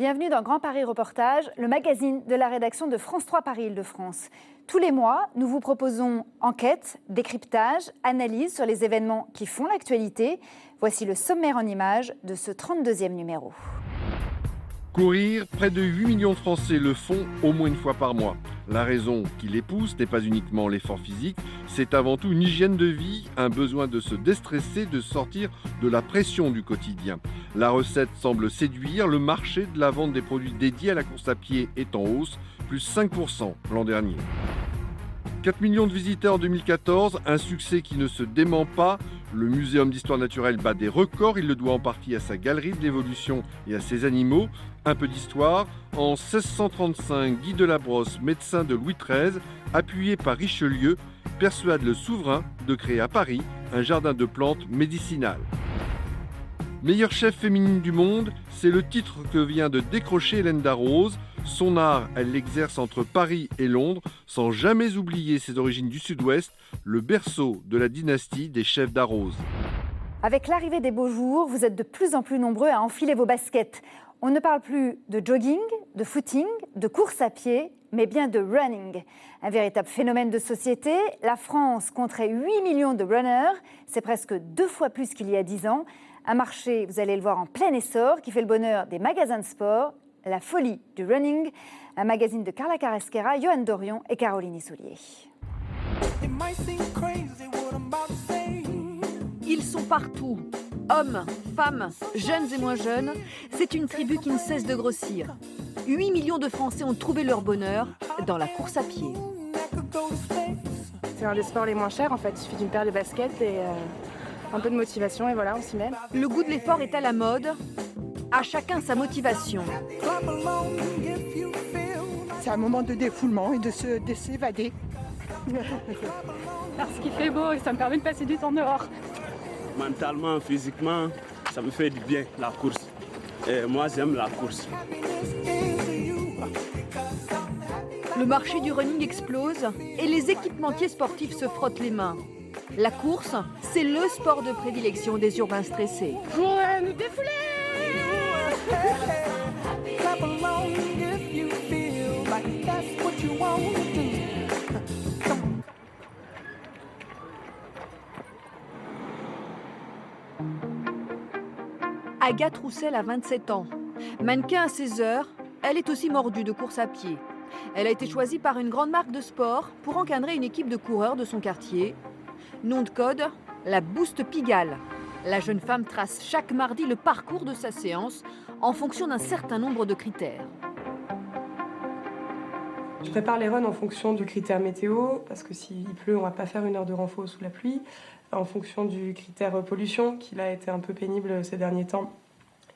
Bienvenue dans Grand Paris Reportage, le magazine de la rédaction de France 3 Paris Île-de-France. Tous les mois, nous vous proposons enquêtes, décryptages, analyses sur les événements qui font l'actualité. Voici le sommaire en images de ce 32e numéro. Courir, près de 8 millions de Français le font au moins une fois par mois. La raison qui les pousse n'est pas uniquement l'effort physique, c'est avant tout une hygiène de vie, un besoin de se déstresser, de sortir de la pression du quotidien. La recette semble séduire, le marché de la vente des produits dédiés à la course à pied est en hausse, plus 5% l'an dernier. 4 millions de visiteurs en 2014, un succès qui ne se dément pas. Le Muséum d'histoire naturelle bat des records, il le doit en partie à sa galerie de l'évolution et à ses animaux. Un peu d'histoire, en 1635, Guy de la Brosse, médecin de Louis XIII, appuyé par Richelieu, persuade le souverain de créer à Paris un jardin de plantes médicinales. Meilleure chef féminine du monde, c'est le titre que vient de décrocher Hélène Darroze. Son art, elle l'exerce entre Paris et Londres, sans jamais oublier ses origines du Sud-Ouest, le berceau de la dynastie des chefs Darroze. Avec l'arrivée des beaux jours, vous êtes de plus en plus nombreux à enfiler vos baskets. On ne parle plus de jogging, de footing, de course à pied, mais bien de running. Un véritable phénomène de société. La France compterait 8 millions de runners, c'est presque 2 fois plus qu'il y a 10 ans. Un marché, vous allez le voir, en plein essor, qui fait le bonheur des magasins de sport. La folie du running, un magazine de Carla Carrasquera, Johan Dorion et Caroline Issoulier. Ils sont partout, hommes, femmes, jeunes et moins jeunes. C'est une tribu qui ne cesse de grossir. 8 millions de Français ont trouvé leur bonheur dans la course à pied. C'est un des sports les moins chers en fait, il suffit d'une paire de baskets et un peu de motivation et voilà, on s'y met. Le goût de l'effort est à la mode. À chacun sa motivation. C'est un moment de défoulement et de s'évader. Parce qu'il fait beau et ça me permet de passer du temps dehors. Mentalement, physiquement, ça me fait du bien la course. Et moi j'aime la course. Le marché du running explose et les équipementiers sportifs se frottent les mains. La course, c'est le sport de prédilection des urbains stressés. Pour nous défouler! Agathe Roussel a 27 ans. Mannequin à 16 heures, elle est aussi mordue de course à pied. Elle a été choisie par une grande marque de sport pour encadrer une équipe de coureurs de son quartier. Nom de code, la Boost Pigalle. La jeune femme trace chaque mardi le parcours de sa séance en fonction d'un certain nombre de critères. Je prépare les runs en fonction du critère météo, parce que s'il pleut, on ne va pas faire 1 heure de renfort sous la pluie. En fonction du critère pollution, qui a été un peu pénible ces derniers temps.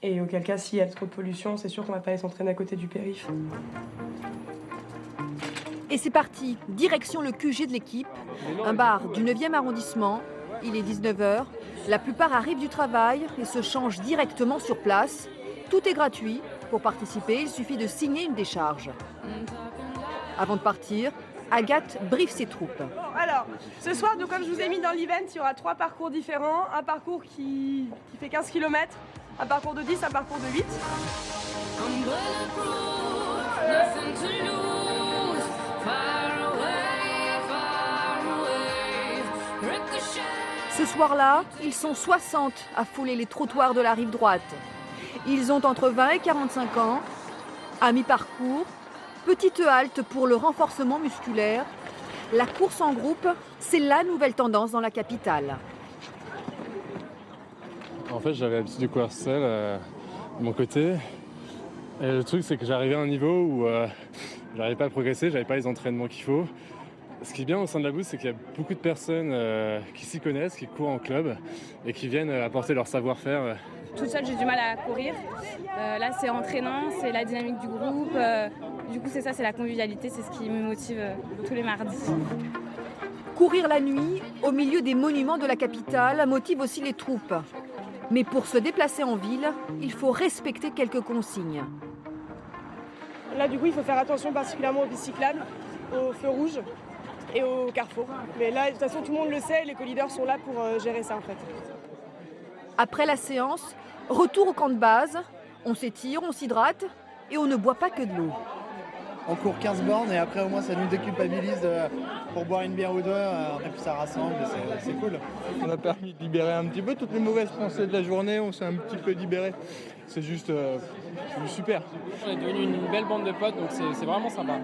Et auquel cas, s'il y a trop de pollution, c'est sûr qu'on ne va pas aller s'entraîner à côté du périph'. Et c'est parti, direction le QG de l'équipe, un bar du 9e arrondissement. Il est 19h, la plupart arrivent du travail et se changent directement sur place. Tout est gratuit. Pour participer, il suffit de signer une décharge. Avant de partir, Agathe briefe ses troupes. Alors, ce soir, donc, comme je vous ai mis dans l'event, il y aura 3 parcours différents. Un parcours qui fait 15 km, un parcours de 10, un parcours de 8. Ce soir-là, ils sont 60 à fouler les trottoirs de la rive droite. Ils ont entre 20 et 45 ans. À mi-parcours, petite halte pour le renforcement musculaire. La course en groupe, c'est la nouvelle tendance dans la capitale. En fait, j'avais l'habitude de courir seul de mon côté. Et le truc, c'est que j'arrivais à un niveau où j'arrivais pas à progresser, j'avais pas les entraînements qu'il faut. Ce qui est bien au sein de la Boost, c'est qu'il y a beaucoup de personnes qui s'y connaissent, qui courent en club et qui viennent apporter leur savoir-faire. Toute seule, j'ai du mal à courir. Là, c'est entraînant, c'est la dynamique du groupe. Du coup, c'est ça, c'est la convivialité, c'est ce qui me motive tous les mardis. Courir la nuit, au milieu des monuments de la capitale, motive aussi les troupes. Mais pour se déplacer en ville, il faut respecter quelques consignes. Là, du coup, il faut faire attention particulièrement aux pistes cyclables, aux feux rouges et aux carrefours. Mais là, de toute façon, tout le monde le sait, les co-leaders sont là pour gérer ça, en fait. Après la séance, retour au camp de base. On s'étire, on s'hydrate et on ne boit pas que de l'eau. On court 15 bornes et après au moins ça nous déculpabilise pour boire une bière ou deux, et puis ça rassemble, c'est cool. On a permis de libérer un petit peu toutes les mauvaises pensées de la journée, on s'est un petit peu libéré. C'est juste super. On est devenu une belle bande de potes, donc c'est vraiment sympa.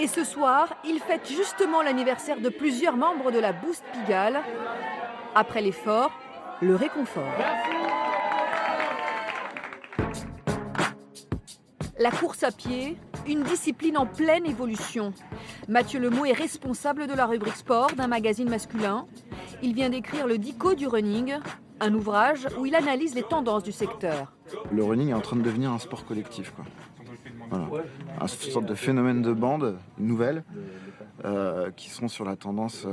Et ce soir, ils fêtent justement l'anniversaire de plusieurs membres de la Boost Pigalle. Après l'effort, le réconfort. La course à pied, une discipline en pleine évolution. Mathieu Lemot est responsable de la rubrique sport d'un magazine masculin. Il vient d'écrire le Dico du running, un ouvrage où il analyse les tendances du secteur. Le running est en train de devenir un sport collectif, quoi. Voilà. Une sorte de phénomène de bande nouvelle qui sont sur la tendance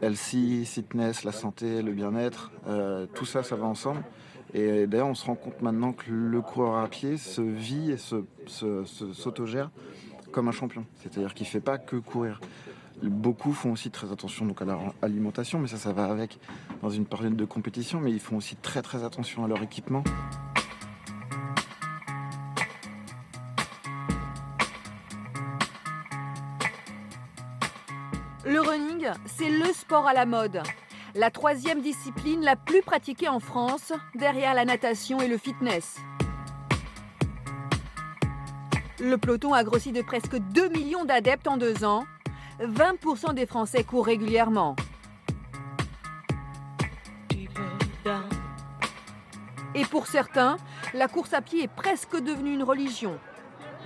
healthy, fitness, la santé, le bien-être. Tout ça, ça va ensemble. Et d'ailleurs, on se rend compte maintenant que le coureur à pied se vit et s'autogère comme un champion. C'est-à-dire qu'il ne fait pas que courir. Beaucoup font aussi très attention donc, à leur alimentation, mais ça va avec dans une période de compétition, mais ils font aussi très très attention à leur équipement. Le running, c'est le sport à la mode. La 3e discipline la plus pratiquée en France, derrière la natation et le fitness. Le peloton a grossi de presque 2 millions d'adeptes en 2 ans. 20% des Français courent régulièrement. Et pour certains, la course à pied est presque devenue une religion.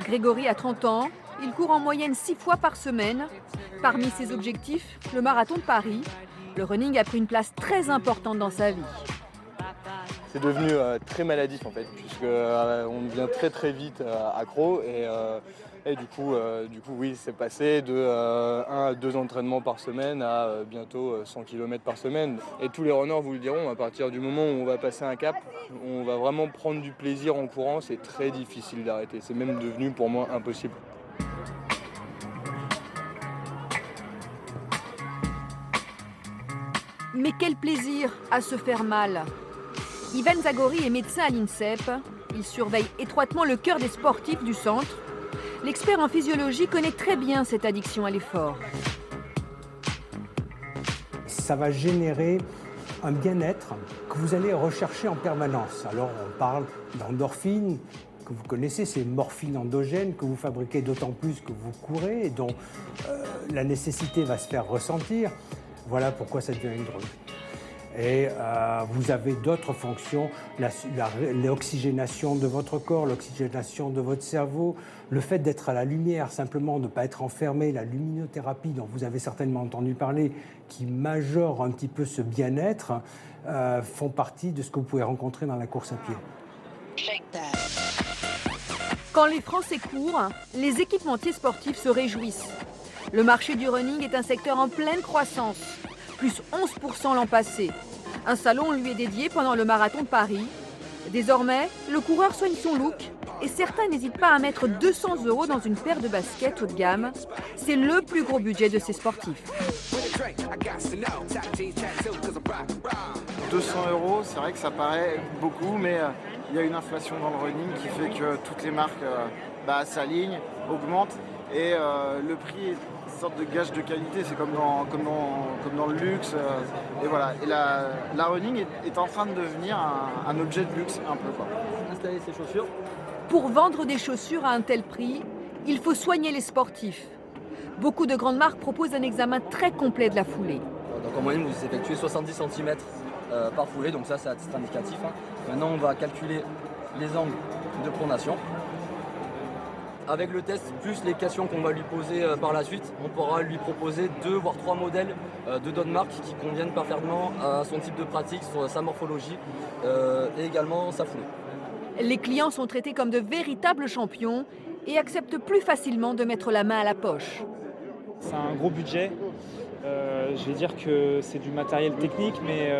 Grégory a 30 ans, il court en moyenne 6 fois par semaine. Parmi ses objectifs, le marathon de Paris. Le running a pris une place très importante dans sa vie. C'est devenu très maladif en fait, puisqu'on devient très très vite accro et du coup oui, c'est passé de 1 à 2 entraînements par semaine à bientôt 100 km par semaine. Et tous les runners vous le diront, à partir du moment où on va passer un cap, on va vraiment prendre du plaisir en courant, c'est très difficile d'arrêter. C'est même devenu pour moi impossible. Mais quel plaisir à se faire mal. Ivan Zagori est médecin à l'INSEP. Il surveille étroitement le cœur des sportifs du centre. L'expert en physiologie connaît très bien cette addiction à l'effort. Ça va générer un bien-être que vous allez rechercher en permanence. Alors on parle d'endorphines, que vous connaissez, c'est morphine endogène que vous fabriquez d'autant plus que vous courez et dont la nécessité va se faire ressentir. Voilà pourquoi ça devient une drogue. Et vous avez d'autres fonctions, l'oxygénation de votre corps, l'oxygénation de votre cerveau, le fait d'être à la lumière, simplement de ne pas être enfermé, la luminothérapie dont vous avez certainement entendu parler, qui majore un petit peu ce bien-être, font partie de ce que vous pouvez rencontrer dans la course à pied. Quand les Français courent, les équipementiers sportifs se réjouissent. Le marché du running est un secteur en pleine croissance, plus 11% l'an passé. Un salon lui est dédié pendant le marathon de Paris. Désormais, le coureur soigne son look et certains n'hésitent pas à mettre 200 € dans une paire de baskets haut de gamme. C'est le plus gros budget de ces sportifs. 200 €, c'est vrai que ça paraît beaucoup, mais il y a une inflation dans le running qui fait que toutes les marques s'alignent, augmentent. Et le prix est une sorte de gage de qualité, c'est comme dans le luxe. Et voilà. Et la running est en train de devenir un objet de luxe un peu, quoi. Installer ses chaussures. Pour vendre des chaussures à un tel prix, il faut soigner les sportifs. Beaucoup de grandes marques proposent un examen très complet de la foulée. Donc en moyenne, vous effectuez 70 cm par foulée, donc ça c'est à titre indicatif. Maintenant, on va calculer les angles de pronation. Avec le test, plus les questions qu'on va lui poser par la suite, on pourra lui proposer 2 voire 3 modèles de d'autres marques qui conviennent parfaitement à son type de pratique, sa morphologie et également sa foulée. Les clients sont traités comme de véritables champions et acceptent plus facilement de mettre la main à la poche. C'est un gros budget. Je vais dire que c'est du matériel technique, mais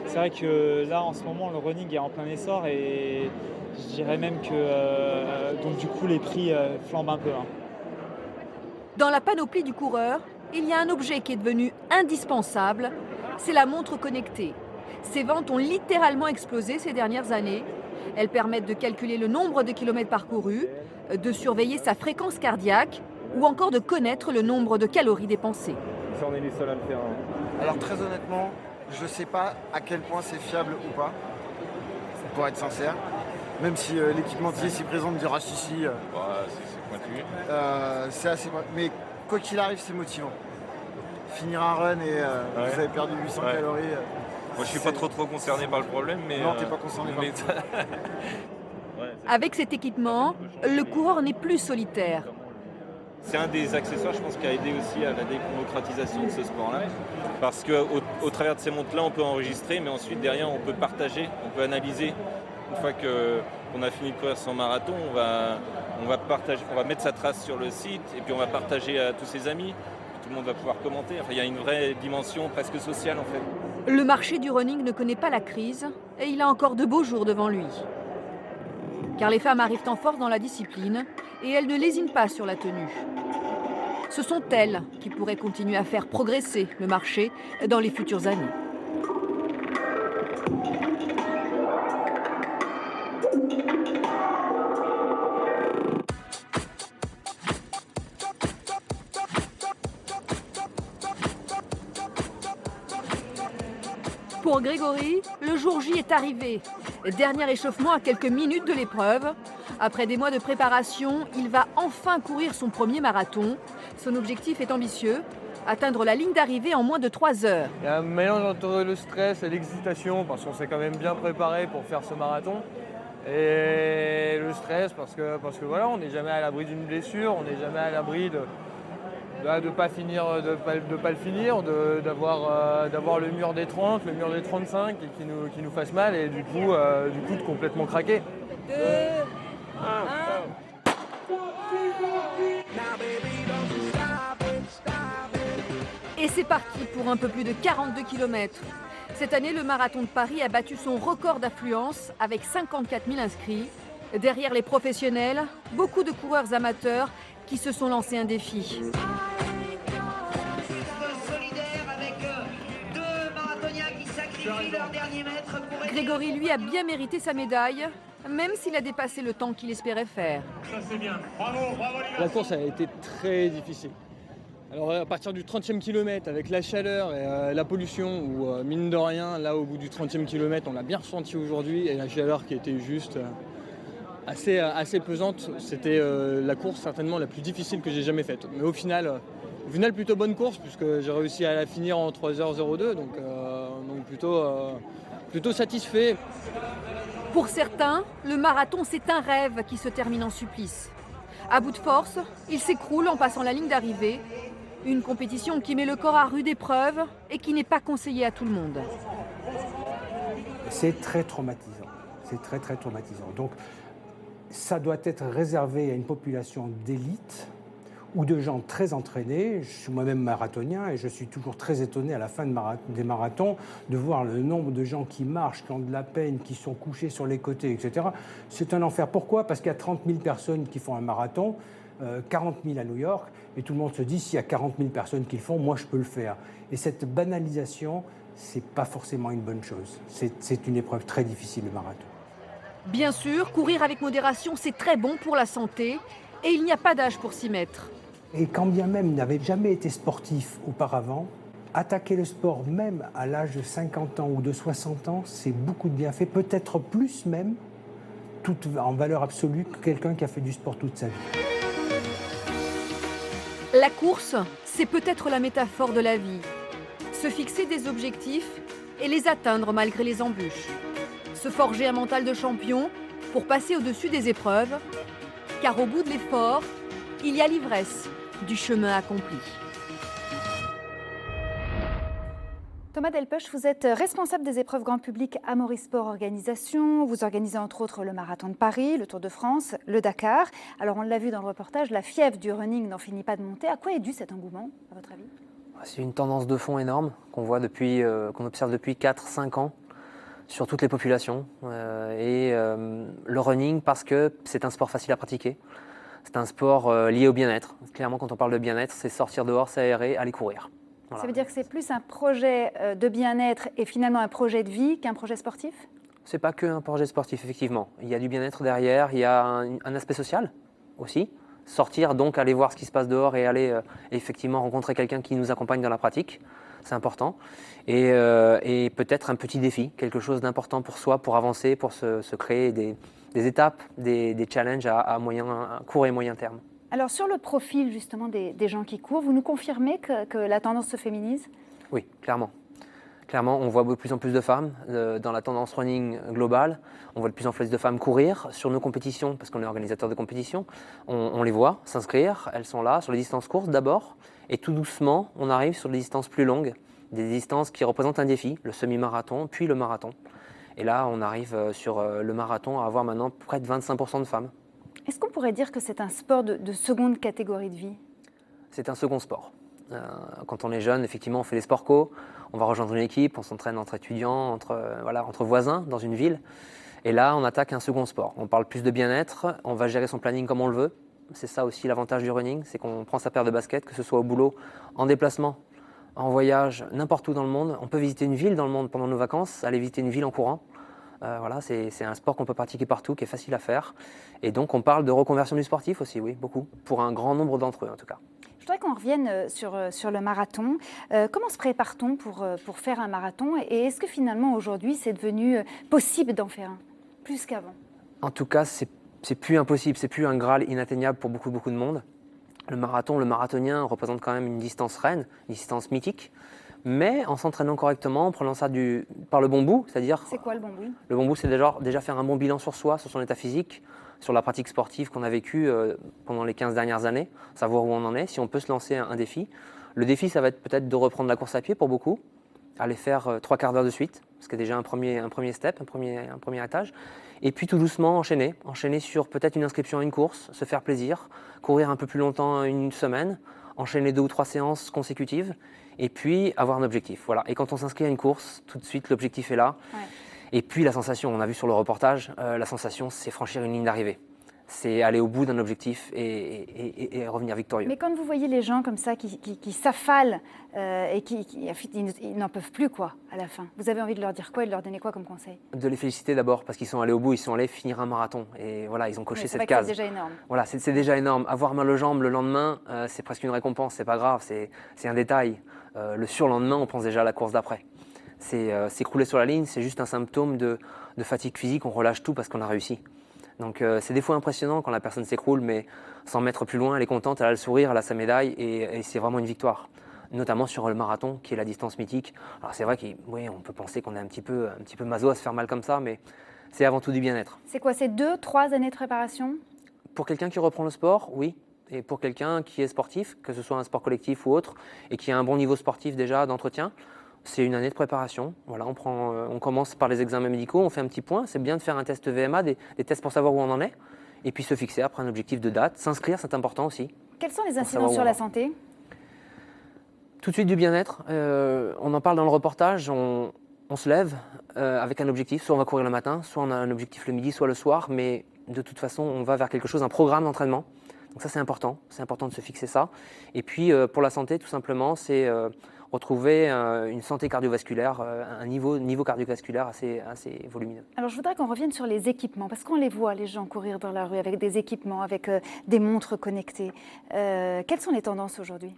c'est vrai que là, en ce moment, le running est en plein essor et je dirais même que donc du coup, les prix flambent un peu. Dans la panoplie du coureur, il y a un objet qui est devenu indispensable, c'est la montre connectée. Ces ventes ont littéralement explosé ces dernières années. Elles permettent de calculer le nombre de kilomètres parcourus, de surveiller sa fréquence cardiaque ou encore de connaître le nombre de calories dépensées. Ça, on est les seuls à le faire. Alors très honnêtement, je ne sais pas à quel point c'est fiable ou pas, pour être sincère. Même si l'équipementier s'y présente me dira si. C'est pointu. C'est assez. Mais quoi qu'il arrive, c'est motivant. Finir un run et vous avez perdu 800 calories. Moi, je suis pas trop concerné par le problème, mais. Non, t'es pas concerné par le problème. Avec cet équipement, le coureur n'est plus solitaire. C'est un des accessoires, je pense, qui a aidé aussi à la démocratisation de ce sport-là. Parce qu'au travers de ces montres-là, on peut enregistrer, mais ensuite, derrière, on peut partager, on peut analyser. Une fois qu'on a fini de courir son marathon, on va mettre sa trace sur le site et puis on va partager à tous ses amis. Tout le monde va pouvoir commenter. Enfin, il y a une vraie dimension presque sociale en fait. Le marché du running ne connaît pas la crise et il a encore de beaux jours devant lui. Car les femmes arrivent en force dans la discipline et elles ne lésinent pas sur la tenue. Ce sont elles qui pourraient continuer à faire progresser le marché dans les futures années. Pour Grégory, le jour J est arrivé. Dernier échauffement à quelques minutes de l'épreuve. Après des mois de préparation, il va enfin courir son premier marathon. Son objectif est ambitieux, atteindre la ligne d'arrivée en moins de 3 heures. Il y a un mélange entre le stress et l'excitation parce qu'on s'est quand même bien préparé pour faire ce marathon. Et le stress parce que voilà, on n'est jamais à l'abri d'une blessure, on n'est jamais à l'abri de pas finir, de pas le finir, d'avoir le mur des 30, le mur des 35 et qui nous fasse mal et du coup de complètement craquer. 2, 1. Et c'est parti pour un peu plus de 42 km. Cette année, le marathon de Paris a battu son record d'affluence avec 54 000 inscrits. Derrière les professionnels, beaucoup de coureurs amateurs qui se sont lancés un défi. Grégory, lui, a bien mérité sa médaille, même s'il a dépassé le temps qu'il espérait faire. Ça c'est bien. Bravo, La course a été très difficile. Alors à partir du 30e kilomètre, avec la chaleur et la pollution, où mine de rien, là au bout du 30e kilomètre, on l'a bien ressenti aujourd'hui, et la chaleur qui était juste assez pesante, c'était la course certainement la plus difficile que j'ai jamais faite. Mais au final, plutôt bonne course, puisque j'ai réussi à la finir en 3h02, donc plutôt satisfait. Pour certains, le marathon, c'est un rêve qui se termine en supplice. À bout de force, il s'écroule en passant la ligne d'arrivée. Une compétition qui met le corps à rude épreuve et qui n'est pas conseillée à tout le monde. C'est très traumatisant. C'est très très traumatisant. Donc ça doit être réservé à une population d'élite ou de gens très entraînés. Je suis moi-même marathonien et je suis toujours très étonné à la fin des marathons de voir le nombre de gens qui marchent, qui ont de la peine, qui sont couchés sur les côtés, etc. C'est un enfer. Pourquoi ? Parce qu'il y a 30 000 personnes qui font un marathon, 40 000 à New York, et tout le monde se dit, s'il y a 40 000 personnes qui le font, moi je peux le faire. Et cette banalisation, c'est pas forcément une bonne chose. C'est une épreuve très difficile, le marathon. Bien sûr, courir avec modération, c'est très bon pour la santé, et il n'y a pas d'âge pour s'y mettre. Et quand bien même il n'avait jamais été sportif auparavant, attaquer le sport même à l'âge de 50 ans ou de 60 ans, c'est beaucoup de bienfaits, peut-être plus même, en valeur absolue, que quelqu'un qui a fait du sport toute sa vie. La course, c'est peut-être la métaphore de la vie. Se fixer des objectifs et les atteindre malgré les embûches. Se forger un mental de champion pour passer au-dessus des épreuves, car au bout de l'effort, il y a l'ivresse du chemin accompli. Thomas Delpech, vous êtes responsable des épreuves grand public à Maurice Sport Organisation. Vous organisez entre autres le Marathon de Paris, le Tour de France, le Dakar. Alors on l'a vu dans le reportage, la fièvre du running n'en finit pas de monter. À quoi est dû cet engouement, à votre avis ? C'est une tendance de fond énorme qu'on observe depuis 4-5 ans sur toutes les populations. Le running, parce que c'est un sport facile à pratiquer. C'est un sport lié au bien-être. Clairement, quand on parle de bien-être, c'est sortir dehors, s'aérer, aller courir. Voilà. Ça veut dire que c'est plus un projet de bien-être et finalement un projet de vie qu'un projet sportif? C'est pas qu'un projet sportif, effectivement. Il y a du bien-être derrière, il y a un aspect social aussi. Sortir, donc aller voir ce qui se passe dehors et aller effectivement rencontrer quelqu'un qui nous accompagne dans la pratique, c'est important. Et peut-être un petit défi, quelque chose d'important pour soi, pour avancer, pour se créer des étapes, des challenges à court et moyen terme. Alors sur le profil justement des gens qui courent, vous nous confirmez que la tendance se féminise? Oui, clairement. Clairement, on voit de plus en plus de femmes dans la tendance running globale. On voit de plus en plus de femmes courir sur nos compétitions, parce qu'on est organisateur de compétitions. On les voit s'inscrire, elles sont là, sur les distances courtes d'abord. Et tout doucement, on arrive sur des distances plus longues, des distances qui représentent un défi, le semi-marathon, puis le marathon. Et là, on arrive sur le marathon à avoir maintenant près de 25% de femmes. Est-ce qu'on pourrait dire que c'est un sport de seconde catégorie de vie? C'est un second sport. Quand on est jeune, effectivement, on fait les sports co, on va rejoindre une équipe, on s'entraîne entre étudiants, entre voisins dans une ville. Et là, on attaque un second sport. On parle plus de bien-être, on va gérer son planning comme on le veut. C'est ça aussi l'avantage du running, c'est qu'on prend sa paire de baskets, que ce soit au boulot, en déplacement, en voyage, n'importe où dans le monde. On peut visiter une ville dans le monde pendant nos vacances, aller visiter une ville en courant. Voilà, c'est un sport qu'on peut pratiquer partout, qui est facile à faire. Et donc, on parle de reconversion du sportif aussi, oui, beaucoup, pour un grand nombre d'entre eux en tout cas. Je voudrais qu'on revienne sur le marathon. Comment se prépare-t-on pour faire un marathon? Et est-ce que finalement aujourd'hui c'est devenu possible d'en faire un, plus qu'avant? En tout cas, c'est plus impossible, c'est plus un Graal inatteignable pour beaucoup de monde. Le marathonien représente quand même une distance reine, une distance mythique. Mais en s'entraînant correctement, en prenant ça par le bon bout, c'est-à-dire... C'est quoi le bon bout? Le bon bout, c'est déjà faire un bon bilan sur soi, sur son état physique, sur la pratique sportive qu'on a vécue pendant les 15 dernières années, savoir où on en est, si on peut se lancer un défi. Le défi, ça va être peut-être de reprendre la course à pied pour beaucoup, aller faire 3 quarts d'heure de suite, ce qui est déjà un premier step, un premier étage. Et puis tout doucement enchaîner sur peut-être une inscription à une course, se faire plaisir, courir un peu plus longtemps une semaine, enchaîner 2 ou 3 séances consécutives, et puis avoir un objectif. Voilà. Et quand on s'inscrit à une course, tout de suite l'objectif est là. Ouais. Et puis la sensation, on a vu sur le reportage, la sensation c'est franchir une ligne d'arrivée. C'est aller au bout d'un objectif et revenir victorieux. Mais quand vous voyez les gens comme ça qui s'affalent et ils n'en peuvent plus quoi à la fin, vous avez envie de leur dire quoi et de leur donner quoi comme conseil? De les féliciter d'abord parce qu'ils sont allés au bout, ils sont allés finir un marathon et voilà, ils ont coché cette case. C'est déjà énorme. Voilà, c'est déjà énorme. Avoir mal aux jambes le lendemain, c'est presque une récompense, c'est pas grave, c'est un détail. Le surlendemain, on pense déjà à la course d'après. S'écrouler sur la ligne, c'est juste un symptôme de fatigue physique, on relâche tout parce qu'on a réussi. Donc c'est des fois impressionnant quand la personne s'écroule, mais sans mettre plus loin, elle est contente, elle a le sourire, elle a sa médaille et c'est vraiment une victoire. Notamment sur le marathon, qui est la distance mythique. Alors c'est vrai qu'on peut penser qu'on est un petit peu maso à se faire mal comme ça, mais c'est avant tout du bien-être. C'est quoi, c'est 2-3 années de préparation? Pour quelqu'un qui reprend le sport, oui. Et pour quelqu'un qui est sportif, que ce soit un sport collectif ou autre, et qui a un bon niveau sportif déjà d'entretien, c'est une année de préparation. Voilà, on commence par les examens médicaux, on fait un petit point. C'est bien de faire un test VMA, des tests pour savoir où on en est, et puis se fixer après un objectif de date. S'inscrire, c'est important aussi. Quels sont les incidences sur la santé? Tout de suite du bien-être. On en parle dans le reportage. On se lève avec un objectif. Soit on va courir le matin, soit on a un objectif le midi, soit le soir. Mais de toute façon, on va vers quelque chose, un programme d'entraînement. Donc ça, c'est important. C'est important de se fixer ça. Et puis, pour la santé, tout simplement, c'est retrouver une santé cardiovasculaire, un niveau cardiovasculaire assez volumineux. Alors, je voudrais qu'on revienne sur les équipements, parce qu'on les voit, les gens courir dans la rue avec des équipements, avec des montres connectées. Quelles sont les tendances aujourd'hui?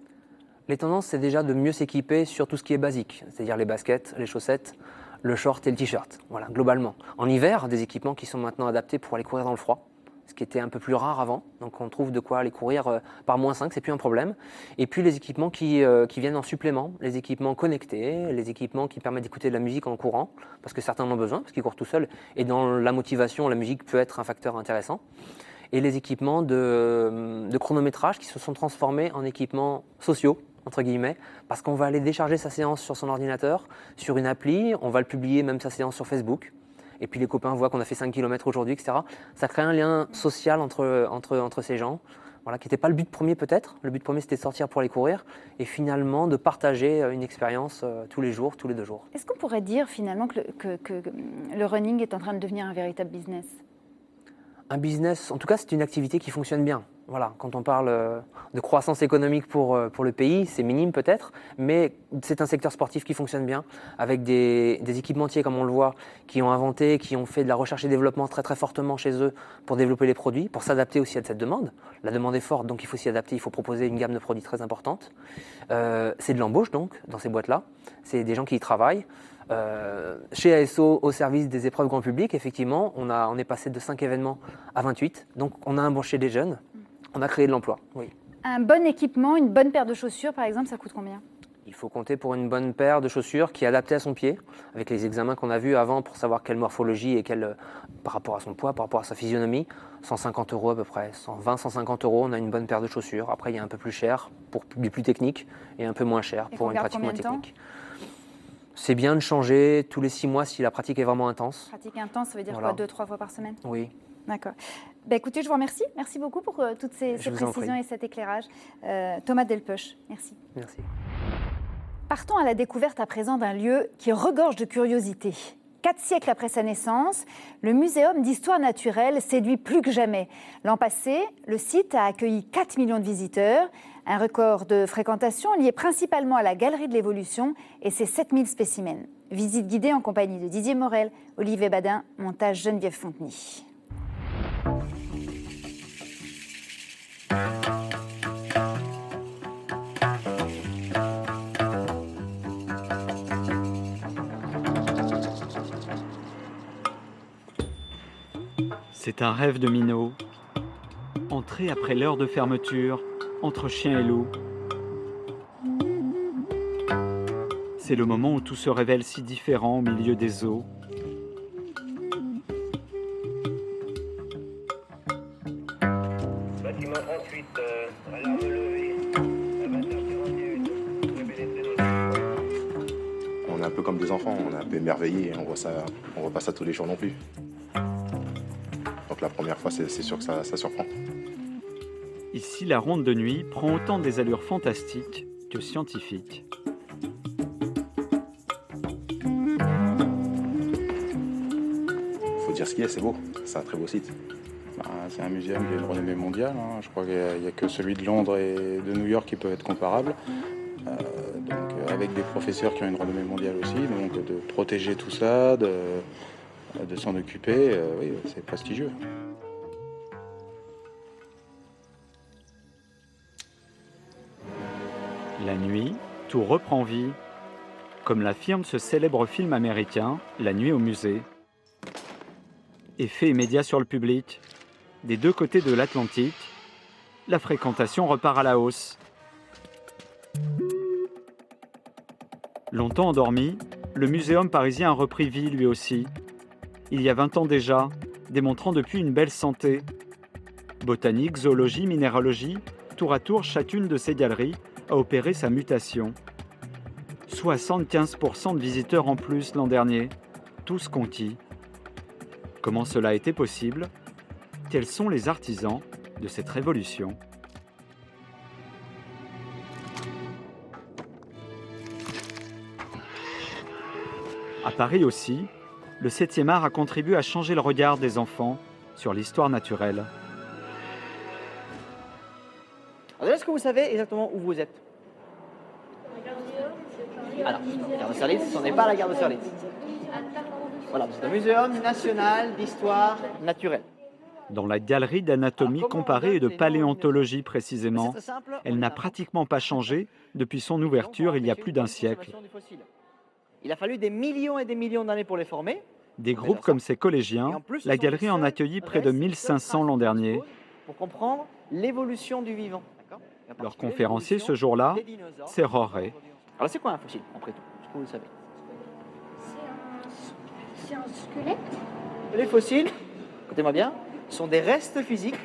Les tendances, c'est déjà de mieux s'équiper sur tout ce qui est basique, c'est-à-dire les baskets, les chaussettes, le short et le t-shirt, voilà, globalement. En hiver, des équipements qui sont maintenant adaptés pour aller courir dans le froid, ce qui était un peu plus rare avant. Donc on trouve de quoi aller courir par -5, c'est plus un problème. Et puis les équipements qui viennent en supplément, les équipements connectés, les équipements qui permettent d'écouter de la musique en courant, parce que certains en ont besoin, parce qu'ils courent tout seuls. Et dans la motivation, la musique peut être un facteur intéressant. Et les équipements de chronométrage qui se sont transformés en équipements sociaux, entre guillemets, parce qu'on va aller décharger sa séance sur son ordinateur, sur une appli, on va le publier même sa séance sur Facebook. Et puis les copains voient qu'on a fait 5 km aujourd'hui, etc. Ça crée un lien social entre ces gens, voilà, qui n'était pas le but premier peut-être. Le but premier, c'était de sortir pour aller courir et finalement de partager une expérience tous les jours, tous les 2 jours. Est-ce qu'on pourrait dire finalement que le running est en train de devenir un véritable business? Un business, en tout cas, c'est une activité qui fonctionne bien. Voilà, quand on parle de croissance économique pour le pays, c'est minime peut-être, mais c'est un secteur sportif qui fonctionne bien, avec des équipementiers, comme on le voit, qui ont inventé, qui ont fait de la recherche et développement très très fortement chez eux pour développer les produits, pour s'adapter aussi à cette demande. La demande est forte, donc il faut s'y adapter, il faut proposer une gamme de produits très importante. C'est de l'embauche donc, dans ces boîtes-là, c'est des gens qui y travaillent. Chez ASO, au service des épreuves grand public, effectivement, on est passé de 5 événements à 28, donc on a embauché des jeunes. On a créé de l'emploi, oui. Un bon équipement, une bonne paire de chaussures, par exemple, ça coûte combien? Il faut compter pour une bonne paire de chaussures qui est adaptée à son pied, avec les examens qu'on a vus avant pour savoir quelle morphologie et par rapport à son poids, par rapport à sa physionomie. 150 € à peu près, 120, 150 €, on a une bonne paire de chaussures. Après, il y a un peu plus cher pour du plus technique et un peu moins cher pour une pratique moins technique. C'est bien de changer tous les 6 mois si la pratique est vraiment intense. Pratique intense, ça veut dire Voilà. quoi, 2-3 fois par semaine? Oui. D'accord. Écoutez, je vous remercie. Merci beaucoup pour toutes ces précisions et cet éclairage. Thomas Delpech, merci. Merci. Partons à la découverte à présent d'un lieu qui regorge de curiosité. 4 siècles après sa naissance, le Muséum d'histoire naturelle séduit plus que jamais. L'an passé, le site a accueilli 4 millions de visiteurs, un record de fréquentation lié principalement à la Galerie de l'Évolution et ses 7000 spécimens. Visite guidée en compagnie de Didier Morel, Olivier Badin, montage Geneviève Fontenay. C'est un rêve de minot. Entrer après l'heure de fermeture, entre chien et loup. C'est le moment où tout se révèle si différent au milieu des eaux. Bâtiment 38, alarme levée, à 20h41. On est un peu comme des enfants, on est un peu émerveillés, on voit pas ça tous les jours non plus. Donc la première fois, c'est sûr que ça surprend. Ici, la ronde de nuit prend autant des allures fantastiques que scientifiques. Faut dire ce qu'il y a, c'est beau, c'est un très beau site. C'est un muséum qui a une renommée mondiale. Je crois qu'il n'y a que celui de Londres et de New York qui peut être comparable. Avec des professeurs qui ont une renommée mondiale aussi. Donc de protéger tout ça, de s'en occuper, oui, c'est prestigieux. La nuit, tout reprend vie, comme l'affirme ce célèbre film américain, La nuit au musée. Effet immédiat sur le public. Des deux côtés de l'Atlantique, la fréquentation repart à la hausse. Longtemps endormi, le muséum parisien a repris vie lui aussi. Il y a 20 ans déjà, démontrant depuis une belle santé. Botanique, zoologie, minéralogie, tour à tour, chacune de ces galeries a opéré sa mutation. 75% de visiteurs en plus l'an dernier, tous conquis. Comment cela a été possible ? Quels sont les artisans de cette révolution ? À Paris aussi, le 7e art a contribué à changer le regard des enfants sur l'histoire naturelle. Alors, est-ce que vous savez exactement où vous êtes? Alors, la gare d'Austerlitz, ce n'est pas la gare d'Austerlitz. Voilà, c'est un muséum national d'histoire naturelle. Dans la galerie d'anatomie comparée et de paléontologie précisément, elle n'a pratiquement pas changé depuis son ouverture il y a plus d'un siècle. Il a fallu des millions et des millions d'années pour les former. Des groupes comme ces collégiens, la galerie en a accueilli près de 1500 l'an dernier. Pour comprendre l'évolution du vivant. Leur conférencier ce jour-là, c'est Roré. Alors c'est quoi un fossile, après tout? Est-ce que vous le savez? C'est un squelette. Les fossiles, écoutez-moi bien, sont des restes physiques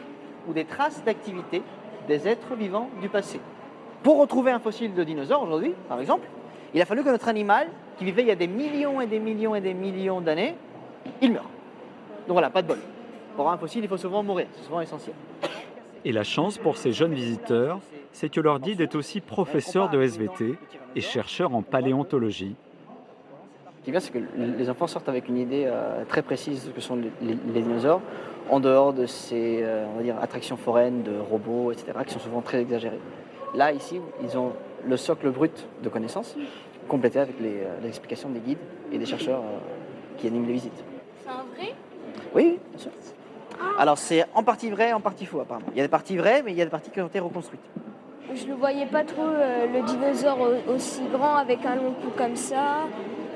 ou des traces d'activité des êtres vivants du passé. Pour retrouver un fossile de dinosaure aujourd'hui, par exemple, il a fallu que notre animal, qui vivait il y a des millions et des millions et des millions d'années, il meure. Donc voilà, pas de bol. Pour avoir un fossile, il faut souvent mourir, c'est souvent essentiel. Et la chance pour ces jeunes visiteurs, c'est que leur guide est aussi professeur de SVT et chercheur en paléontologie. Ce qui est bien, c'est que les enfants sortent avec une idée très précise de ce que sont les dinosaures, en dehors de ces on va dire, attractions foraines de robots, etc., qui sont souvent très exagérées. Là, ici, ils ont le socle brut de connaissances, complété avec les explications des guides et des chercheurs qui animent les visites. C'est un vrai? Oui, bien sûr. Alors, c'est en partie vrai, en partie faux, apparemment. Il y a des parties vraies, mais il y a des parties qui ont été reconstruites. Je ne voyais pas trop le dinosaure aussi grand avec un long cou comme ça.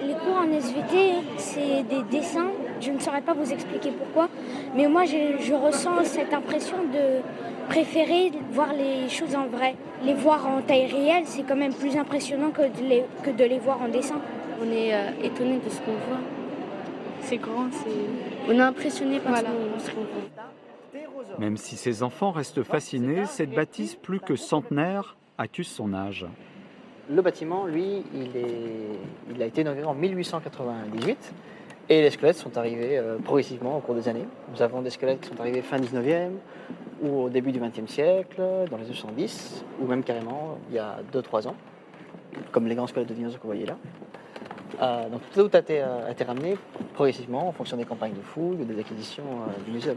Les cours en SVT, c'est des dessins. Je ne saurais pas vous expliquer pourquoi, mais moi je ressens cette impression de préférer voir les choses en vrai. Les voir en taille réelle, c'est quand même plus impressionnant que de les voir en dessin. On est étonné de ce qu'on voit. C'est grand, on est impressionné par ce qu'on voit. Même si ces enfants restent fascinés, cette bâtisse plus que centenaire accuse son âge. Le bâtiment, lui, il a été inauguré en 1898 et les squelettes sont arrivés progressivement au cours des années. Nous avons des squelettes qui sont arrivés fin 19e ou au début du 20e siècle, dans les années 70, ou même carrément il y a 2-3 ans, comme les grands squelettes de dinosaures que vous voyez là. Donc tout a été ramené progressivement en fonction des campagnes de fouilles ou des acquisitions du muséum.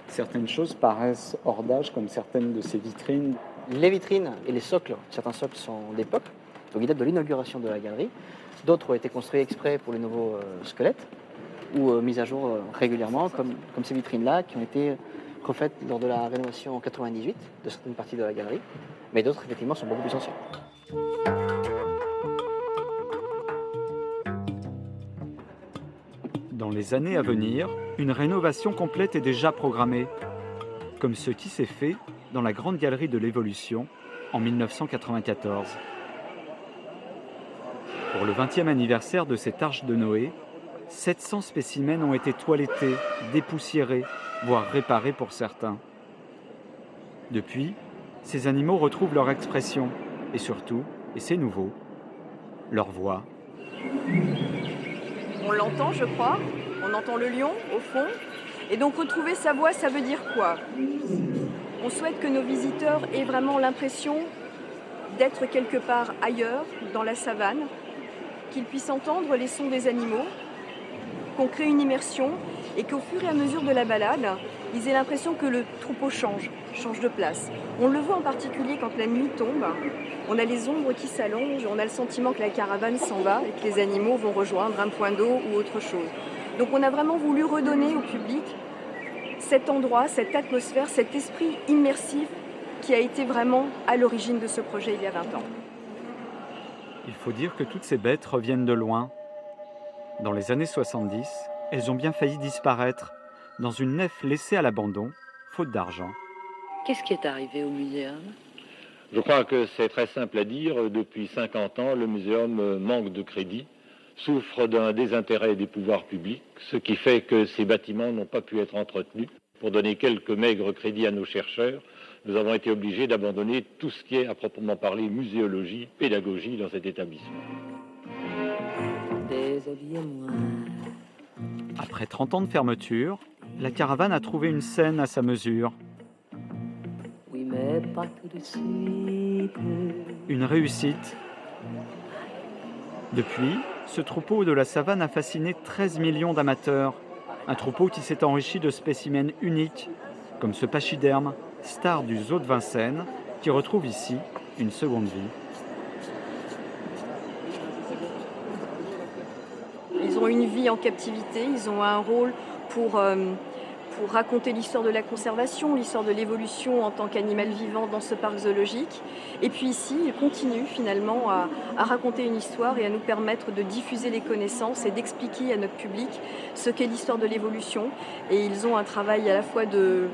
Certaines choses paraissent hors d'âge, comme certaines de ces vitrines. Les vitrines et les socles, certains socles sont d'époque, donc ils datent de l'inauguration de la galerie. D'autres ont été construits exprès pour les nouveaux squelettes ou mis à jour régulièrement, comme ces vitrines-là qui ont été refaites lors de la rénovation en 98 de certaines parties de la galerie, mais d'autres effectivement sont beaucoup plus anciens. Dans les années à venir, une rénovation complète est déjà programmée, comme ce qui s'est fait dans la Grande Galerie de l'Évolution en 1994. Pour le 20e anniversaire de cette arche de Noé, 700 spécimens ont été toilettés, dépoussiérés, voire réparés pour certains. Depuis, ces animaux retrouvent leur expression et surtout, et c'est nouveau, leur voix. On l'entend, je crois. On entend le lion, au fond. Et donc, retrouver sa voix, ça veut dire quoi? On souhaite que nos visiteurs aient vraiment l'impression d'être quelque part ailleurs, dans la savane, qu'ils puissent entendre les sons des animaux, qu'on crée une immersion et qu'au fur et à mesure de la balade, ils aient l'impression que le troupeau change de place. On le voit en particulier quand la nuit tombe, on a les ombres qui s'allongent, on a le sentiment que la caravane s'en va et que les animaux vont rejoindre un point d'eau ou autre chose. Donc on a vraiment voulu redonner au public cet endroit, cette atmosphère, cet esprit immersif qui a été vraiment à l'origine de ce projet il y a 20 ans. Il faut dire que toutes ces bêtes reviennent de loin. Dans les années 70, elles ont bien failli disparaître dans une nef laissée à l'abandon, faute d'argent. Qu'est-ce qui est arrivé au muséum? Je crois que c'est très simple à dire. Depuis 50 ans, le muséum manque de crédit, souffre d'un désintérêt des pouvoirs publics, ce qui fait que ces bâtiments n'ont pas pu être entretenus. Pour donner quelques maigres crédits à nos chercheurs, nous avons été obligés d'abandonner tout ce qui est, à proprement parler, muséologie, pédagogie dans cet établissement. Déshabillez-moi. Après 30 ans de fermeture, la caravane a trouvé une scène à sa mesure. Oui, mais pas tout de suite. Une réussite. Depuis, ce troupeau de la savane a fasciné 13 millions d'amateurs. Un troupeau qui s'est enrichi de spécimens uniques, comme ce pachyderme, star du zoo de Vincennes, qui retrouve ici une seconde vie. Ils ont une vie en captivité, ils ont un rôle pour raconter l'histoire de la conservation, l'histoire de l'évolution en tant qu'animal vivant dans ce parc zoologique. Et puis ici, ils continuent finalement à raconter une histoire et à nous permettre de diffuser les connaissances et d'expliquer à notre public ce qu'est l'histoire de l'évolution. Et ils ont un travail à la fois de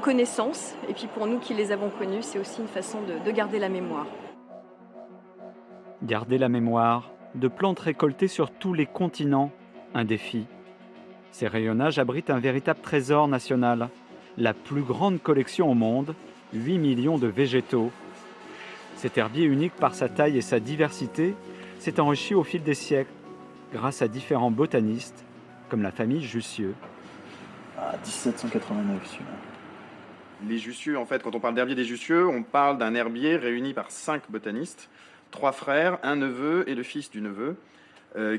connaissances, et puis pour nous qui les avons connus, c'est aussi une façon de garder la mémoire. Garder la mémoire de plantes récoltées sur tous les continents, un défi. Ces rayonnages abritent un véritable trésor national, la plus grande collection au monde, 8 millions de végétaux. Cet herbier unique par sa taille et sa diversité s'est enrichi au fil des siècles, grâce à différents botanistes, comme la famille Jussieu. Ah, 1789 celui-là. Les Jussieu, en fait, quand on parle d'herbier des Jussieu, on parle d'un herbier réuni par 5 botanistes, 3 frères, un neveu et le fils du neveu.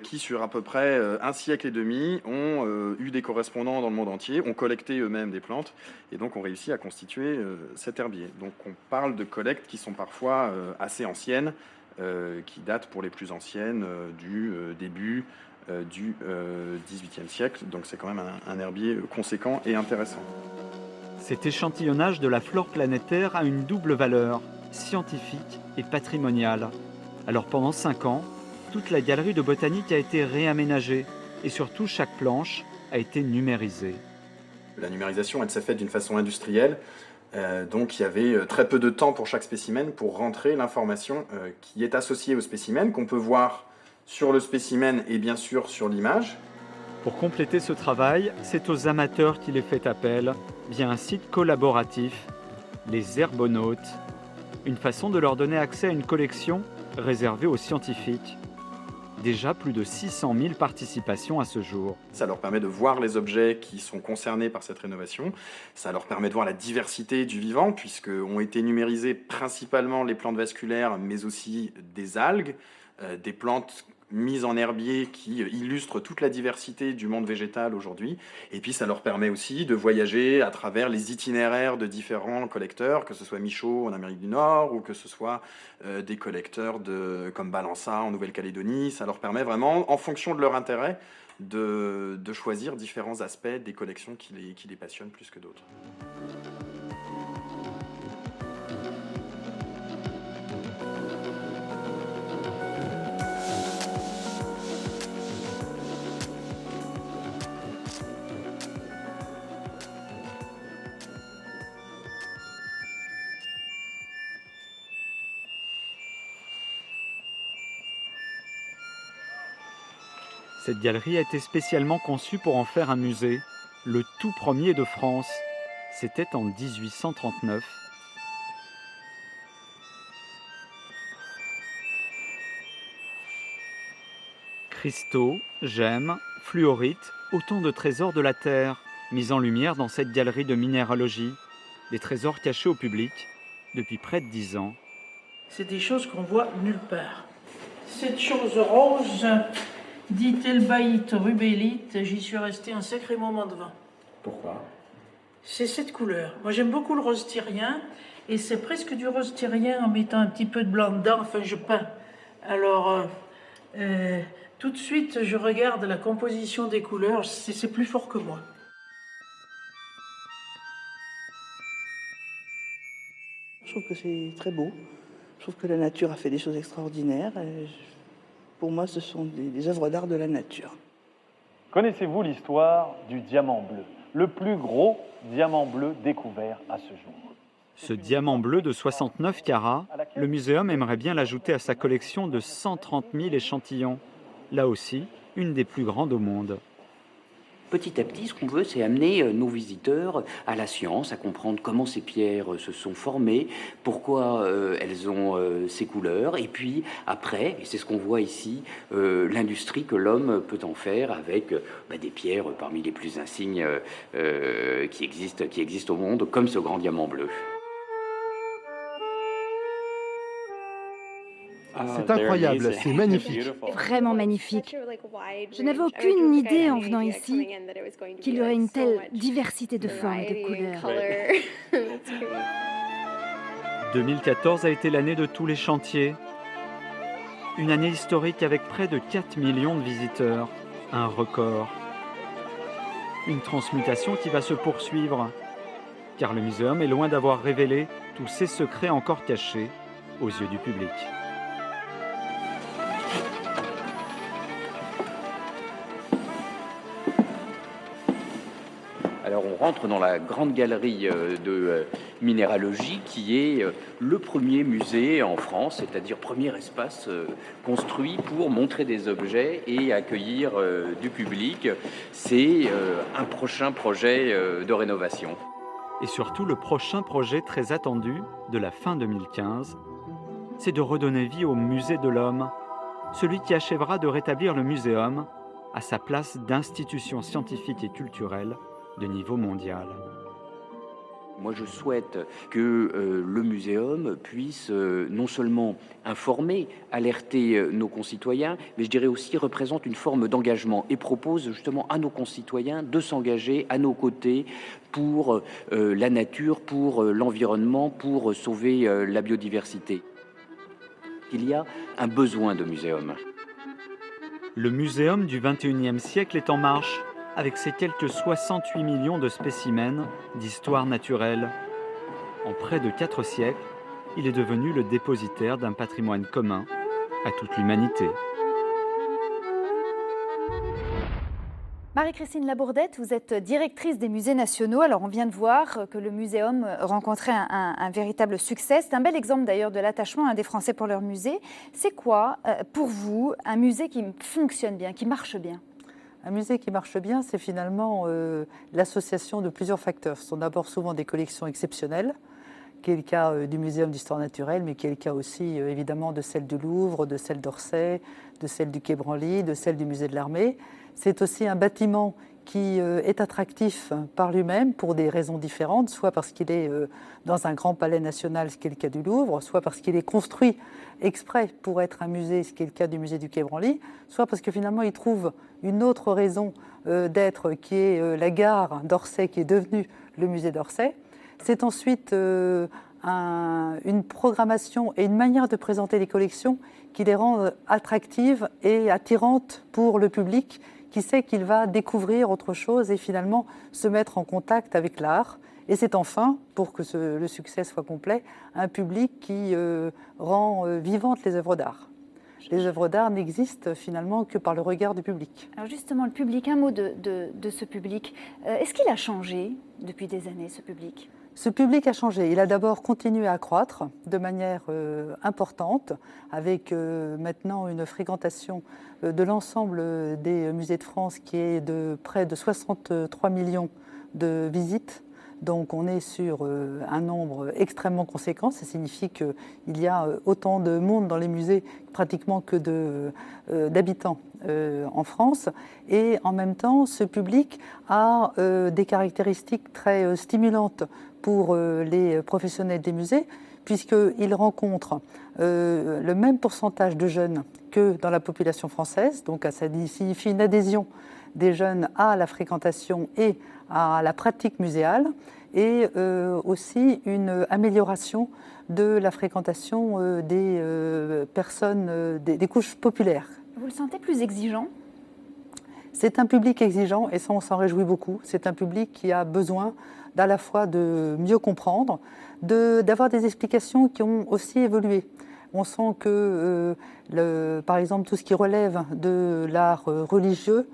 qui sur à peu près un siècle et demi ont eu des correspondants dans le monde entier, ont collecté eux-mêmes des plantes et donc ont réussi à constituer cet herbier. Donc on parle de collectes qui sont parfois assez anciennes, qui datent pour les plus anciennes du début du XVIIIe siècle. Donc c'est quand même un herbier conséquent et intéressant. Cet échantillonnage de la flore planétaire a une double valeur, scientifique et patrimoniale. Alors pendant 5 ans, toute la galerie de botanique a été réaménagée et surtout chaque planche a été numérisée. La numérisation, elle s'est faite d'une façon industrielle, donc il y avait très peu de temps pour chaque spécimen pour rentrer l'information qui est associée au spécimen, qu'on peut voir sur le spécimen et bien sûr sur l'image. Pour compléter ce travail, c'est aux amateurs qu'il est fait appel via un site collaboratif, les Herbonautes, une façon de leur donner accès à une collection réservée aux scientifiques. Déjà plus de 600 000 participations à ce jour. Ça leur permet de voir les objets qui sont concernés par cette rénovation. Ça leur permet de voir la diversité du vivant, puisqu'ont été numérisées principalement les plantes vasculaires, mais aussi des algues, des plantes mises en herbier qui illustrent toute la diversité du monde végétal aujourd'hui. Et puis ça leur permet aussi de voyager à travers les itinéraires de différents collecteurs, que ce soit Michaud en Amérique du Nord ou que ce soit des collecteurs comme Balança en Nouvelle-Calédonie. Ça leur permet vraiment, en fonction de leur intérêt, de choisir différents aspects des collections qui les passionnent plus que d'autres. Cette galerie a été spécialement conçue pour en faire un musée, le tout premier de France. C'était en 1839. Cristaux, gemmes, fluorites, autant de trésors de la Terre, mis en lumière dans cette galerie de minéralogie. Des trésors cachés au public depuis près de 10 ans. C'est des choses qu'on voit nulle part. Cette chose rose, dite elbaïte rubellite, j'y suis resté un sacré moment devant. Pourquoi ? C'est cette couleur. Moi j'aime beaucoup le rose tyrien, et c'est presque du rose tyrien en mettant un petit peu de blanc dedans, enfin je peins. Alors, tout de suite je regarde la composition des couleurs, c'est plus fort que moi. Je trouve que c'est très beau. Je trouve que la nature a fait des choses extraordinaires. Pour moi, ce sont des œuvres d'art de la nature. Connaissez-vous l'histoire du diamant bleu, le plus gros diamant bleu découvert à ce jour? Ce diamant bleu de 69 carats, le muséum aimerait bien l'ajouter à sa collection de 130 000 échantillons. Là aussi, une des plus grandes au monde. Petit à petit, ce qu'on veut, c'est amener nos visiteurs à la science, à comprendre comment ces pierres se sont formées, pourquoi elles ont ces couleurs, et puis après, et c'est ce qu'on voit ici, l'industrie que l'homme peut en faire avec des pierres parmi les plus insignes qui existent au monde, comme ce grand diamant bleu. C'est incroyable, c'est magnifique. Vraiment magnifique. Je n'avais aucune idée en venant ici qu'il y aurait une telle diversité de formes et de couleurs. 2014 a été l'année de tous les chantiers. Une année historique avec près de 4 millions de visiteurs. Un record. Une transmutation qui va se poursuivre. Car le muséum est loin d'avoir révélé tous ses secrets encore cachés aux yeux du public. Alors on rentre dans la grande galerie de minéralogie qui est le premier musée en France, c'est-à-dire premier espace construit pour montrer des objets et accueillir du public. C'est un prochain projet de rénovation. Et surtout le prochain projet très attendu de la fin 2015, c'est de redonner vie au musée de l'homme, celui qui achèvera de rétablir le muséum à sa place d'institution scientifique et culturelle de niveau mondial. Moi, je souhaite que le muséum puisse non seulement informer, alerter nos concitoyens, mais je dirais aussi représente une forme d'engagement et propose justement à nos concitoyens de s'engager à nos côtés pour la nature, pour l'environnement, pour sauver la biodiversité. Il y a un besoin de muséum. Le muséum du XXIe siècle est en marche, avec ses quelques 68 millions de spécimens d'histoire naturelle. En près de 4 siècles, il est devenu le dépositaire d'un patrimoine commun à toute l'humanité. Marie-Christine Labourdette, vous êtes directrice des musées nationaux. Alors on vient de voir que le muséum rencontrait un véritable succès. C'est un bel exemple d'ailleurs de l'attachement des Français pour leur musée. C'est quoi pour vous un musée qui fonctionne bien, qui marche bien ? Un musée qui marche bien, c'est finalement l'association de plusieurs facteurs. Ce sont d'abord souvent des collections exceptionnelles, qui est le cas du Muséum d'histoire naturelle, mais qui est le cas aussi évidemment de celle du Louvre, de celle d'Orsay, de celle du Quai Branly, de celle du Musée de l'Armée. C'est aussi un bâtiment qui est attractif par lui-même pour des raisons différentes, soit parce qu'il est dans un grand palais national, ce qui est le cas du Louvre, soit parce qu'il est construit exprès pour être un musée, ce qui est le cas du musée du Quai Branly, soit parce que finalement il trouve une autre raison d'être, qui est la gare d'Orsay, qui est devenue le musée d'Orsay. C'est ensuite une programmation et une manière de présenter les collections qui les rend attractives et attirantes pour le public, qui sait qu'il va découvrir autre chose et finalement se mettre en contact avec l'art. Et c'est enfin, pour que le succès soit complet, un public qui rend vivantes les œuvres d'art. Les œuvres d'art n'existent finalement que par le regard du public. Alors justement, le public, un mot de ce public. Est-ce qu'il a changé depuis des années, ce public ? Ce public a changé. Il a d'abord continué à croître de manière importante, avec maintenant une fréquentation de l'ensemble des musées de France qui est de près de 63 millions de visites. Donc on est sur un nombre extrêmement conséquent. Ça signifie qu'il y a autant de monde dans les musées pratiquement que d'habitants en France. Et en même temps, ce public a des caractéristiques très stimulantes pour les professionnels des musées, puisqu'il rencontre le même pourcentage de jeunes que dans la population française. Donc ça signifie une adhésion des jeunes à la fréquentation et à la pratique muséale, et aussi une amélioration de la fréquentation des personnes, des couches populaires. Vous le sentez plus exigeant ? C'est un public exigeant et ça on s'en réjouit beaucoup. C'est un public qui a besoin d'à la fois de mieux comprendre, d'avoir des explications qui ont aussi évolué. On sent que, par exemple, tout ce qui relève de l'art religieux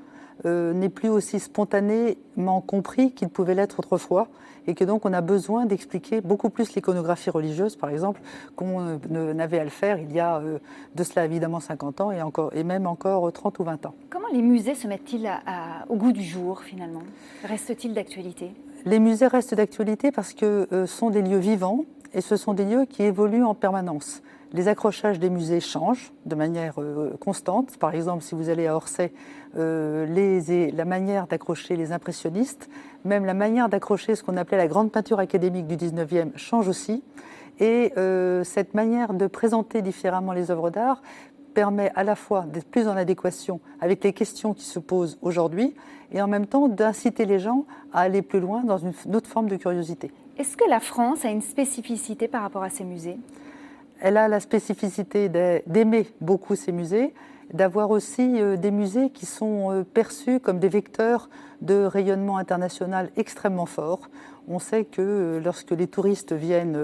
n'est plus aussi spontanément compris qu'il pouvait l'être autrefois, et que donc on a besoin d'expliquer beaucoup plus l'iconographie religieuse, par exemple, qu'on n'avait à le faire il y a de cela évidemment 50 ans et même encore 30 ou 20 ans. Comment les musées se mettent-ils au goût du jour finalement ? Restent-ils d'actualité ? Les musées restent d'actualité parce que ce sont des lieux vivants et ce sont des lieux qui évoluent en permanence. Les accrochages des musées changent de manière constante. Par exemple, si vous allez à Orsay, la manière d'accrocher les impressionnistes, même la manière d'accrocher ce qu'on appelait la grande peinture académique du 19e change aussi. Et cette manière de présenter différemment les œuvres d'art permet à la fois d'être plus en adéquation avec les questions qui se posent aujourd'hui et en même temps d'inciter les gens à aller plus loin dans une autre forme de curiosité. Est-ce que la France a une spécificité par rapport à ces musées ? Elle a la spécificité d'aimer beaucoup ces musées, d'avoir aussi des musées qui sont perçus comme des vecteurs de rayonnement international extrêmement forts. On sait que lorsque les touristes viennent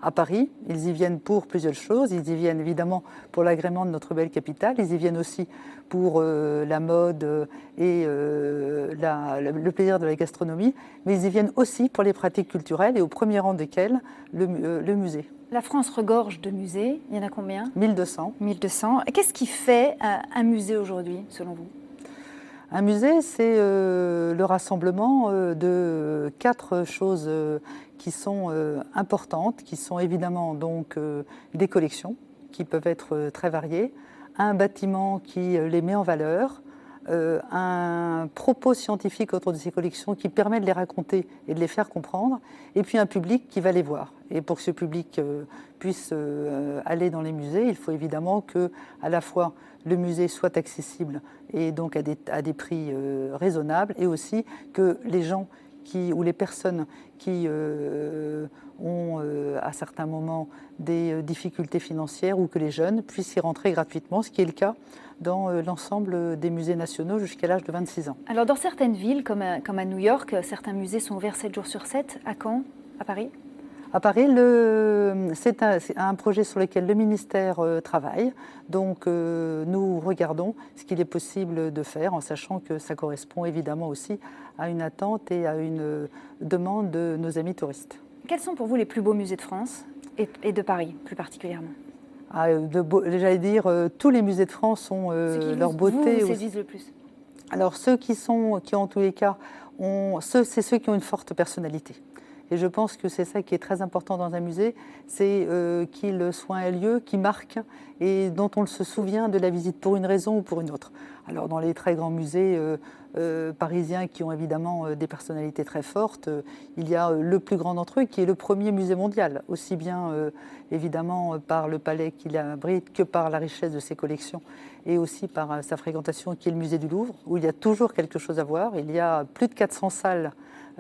à Paris, ils y viennent pour plusieurs choses. Ils y viennent évidemment pour l'agrément de notre belle capitale, ils y viennent aussi pour la mode et le plaisir de la gastronomie, mais ils y viennent aussi pour les pratiques culturelles et au premier rang desquelles le musée. La France regorge de musées. Il y en a combien ? 1200. 1200. Qu'est-ce qui fait un musée aujourd'hui, selon vous ? Un musée, c'est le rassemblement de 4 choses qui sont importantes, qui sont évidemment donc des collections qui peuvent être très variées, un bâtiment qui les met en valeur, un propos scientifique autour de ces collections qui permet de les raconter et de les faire comprendre, et puis un public qui va les voir. Et pour que ce public puisse aller dans les musées, il faut évidemment que, à la fois, le musée soit accessible et donc à des prix raisonnables, et aussi que les gens ou les personnes qui ont à certains moments des difficultés financières, ou que les jeunes puissent y rentrer gratuitement, ce qui est le cas dans l'ensemble des musées nationaux jusqu'à l'âge de 26 ans. Alors dans certaines villes, comme à New York, certains musées sont ouverts 7 jours sur 7. À Caen, à Paris ? À Paris, c'est un projet sur lequel le ministère travaille. Donc nous regardons ce qu'il est possible de faire, en sachant que ça correspond évidemment aussi à une attente et à une demande de nos amis touristes. Quels sont pour vous les plus beaux musées de France et de Paris plus particulièrement ? J'allais dire, tous les musées de France ont leur beauté. Vous séduisent le plus ? Alors ceux qui ont en tous les cas, c'est ceux qui ont une forte personnalité. Et je pense que c'est ça qui est très important dans un musée, c'est qu'il soit un lieu qui marque et dont on se souvient de la visite pour une raison ou pour une autre. Alors dans les très grands musées parisiens qui ont évidemment des personnalités très fortes, il y a le plus grand d'entre eux qui est le premier musée mondial, aussi bien évidemment par le palais qu'il abrite que par la richesse de ses collections et aussi par sa fréquentation qui est le musée du Louvre, où il y a toujours quelque chose à voir. Il y a plus de 400 salles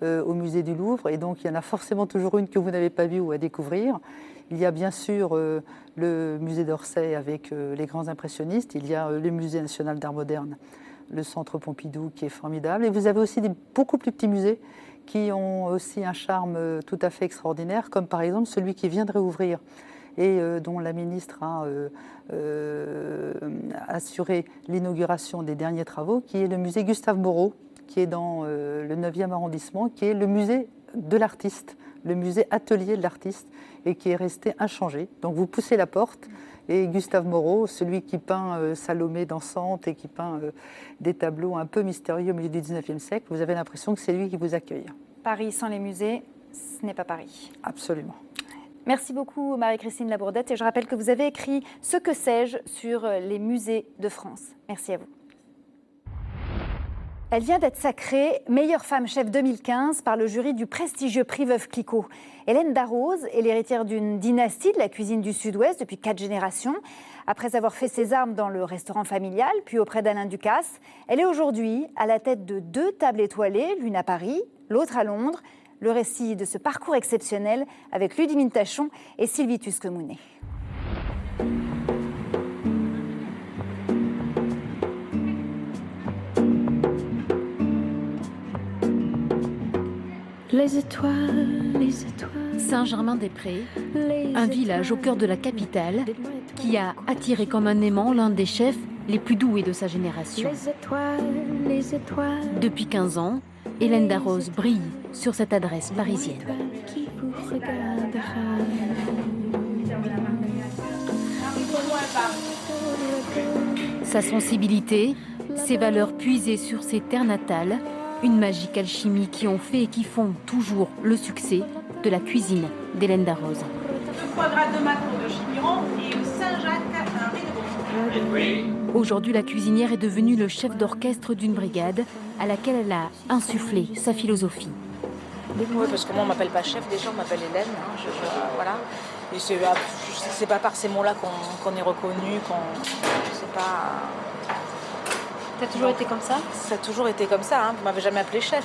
au musée du Louvre, et donc il y en a forcément toujours une que vous n'avez pas vue ou à découvrir. Il y a bien sûr le musée d'Orsay avec les grands impressionnistes, il y a le musée national d'art moderne, le centre Pompidou qui est formidable, et vous avez aussi des beaucoup plus petits musées qui ont aussi un charme tout à fait extraordinaire, comme par exemple celui qui vient de réouvrir et dont la ministre a assuré l'inauguration des derniers travaux, qui est le musée Gustave Moreau, qui est dans le 9e arrondissement, qui est le musée de l'artiste, le musée atelier de l'artiste, et qui est resté inchangé. Donc vous poussez la porte, et Gustave Moreau, celui qui peint Salomé dansante et qui peint des tableaux un peu mystérieux au milieu du 19e siècle, vous avez l'impression que c'est lui qui vous accueille. Paris sans les musées, ce n'est pas Paris. Absolument. Merci beaucoup Marie-Christine Labourdette, et je rappelle que vous avez écrit « Ce que sais-je » sur les musées de France. Merci à vous. Elle vient d'être sacrée meilleure femme chef 2015 par le jury du prestigieux prix Veuve Clicquot. Hélène Darroze est l'héritière d'une dynastie de la cuisine du Sud-Ouest depuis 4 générations. Après avoir fait ses armes dans le restaurant familial, puis auprès d'Alain Ducasse, elle est aujourd'hui à la tête de 2 tables étoilées, l'une à Paris, l'autre à Londres. Le récit de ce parcours exceptionnel avec Ludivine Tachon et Sylvie Tusquemounet. Les étoiles. Saint-Germain-des-Prés, un village au cœur de la capitale qui a attiré comme un aimant l'un des chefs les plus doués de sa génération. Les étoiles. Depuis 15 ans, Hélène Darroze brille sur cette adresse parisienne. Sa sensibilité, ses valeurs puisées sur ses terres natales, une magique alchimie qui ont fait et qui font toujours le succès de la cuisine d'Hélène Darroze. 3 grades de maquereau de Chimiron et Saint-Jacques, un riz de bouche. Aujourd'hui, la cuisinière est devenue le chef d'orchestre d'une brigade à laquelle elle a insufflé sa philosophie. Oui, parce que moi, on ne m'appelle pas chef, déjà, on m'appelle Hélène. Voilà. Et c'est pas par ces mots-là qu'on est reconnu, c'est pas... T'as toujours été comme ça ? Ça a toujours été comme ça, hein. Vous m'avez jamais appelé chef.